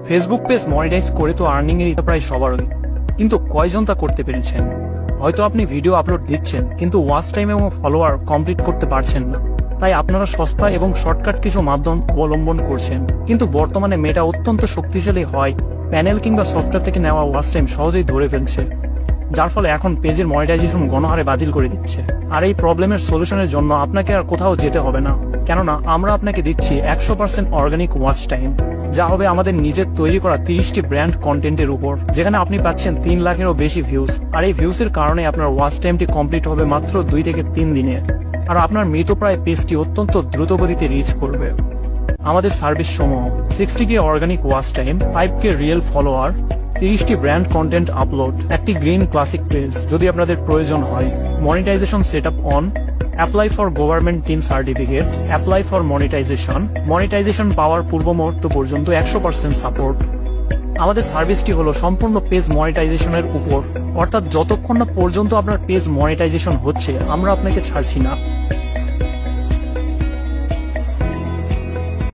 Facebook page monetize করে তো earning এর ইচ্ছা প্রায় সবারই, কিন্তু কয়জন তা করতে পেরেছেন? হয়তো আপনি ভিডিও আপলোড দিচ্ছেন কিন্তু ওয়াচ টাইম এবং ফলোয়ার কমপ্লিট করতে পারছেন না, তাই আপনারা সস্তা এবং শর্টকাট কিছু মাধ্যম অবলম্বন করছেন। কিন্তু বর্তমানে মেটা অত্যন্ত শক্তিশালী হয় প্যানেল কিংবা সফটওয়্যার থেকে নেওয়া ওয়াচ টাইম সহজেই ধরে ফেলছে, যার ফলে এখন পেজের মনিটাইজেশন গণহারে বাতিল করে দিচ্ছে। আর এই প্রবলেমের সলিউশনের জন্য আপনাকে আর কোথাও যেতে হবে না, কেননা আমরা আপনাকে দিচ্ছি 100% অর্গানিক ওয়াচ টাইম, যা হবে আমাদের নিজের তৈরি করা 30টি ব্র্যান্ড কন্টেন্টের উপর, যেখানে আপনি পাচ্ছেন 3 লাখেরও বেশি ভিউজ। আর এই ভিউজের কারণে আপনার ওয়াচ টাইমটি কমপ্লিট হবে মাত্র 2 থেকে 3 দিনে, আর আপনার মৃতপ্রায় পেজটি অত্যন্ত দ্রুত গতিতে রিচ করবে। আমাদের সার্ভিস সমূহ 60K organic watch time, 5K real follower, 30টি ব্র্যান্ড কন্টেন্ট আপলোড, একটি গ্রিন ক্লাসিক পেজ যদি আপনাদের প্রয়োজন হয়, monetization setup on, apply for government TIN certificate, apply for monetization পাওয়ার পূর্ব মুহূর্ত পর্যন্ত 100% সাপোর্ট। আমাদের সার্ভিসটি হলো সম্পূর্ণ পেজ মনিটাইজেশনের উপর, অর্থাৎ যতক্ষণ না পর্যন্ত আপনার পেজ মনিটাইজেশন হচ্ছে আমরা আপনাকে ছাড়ছি না।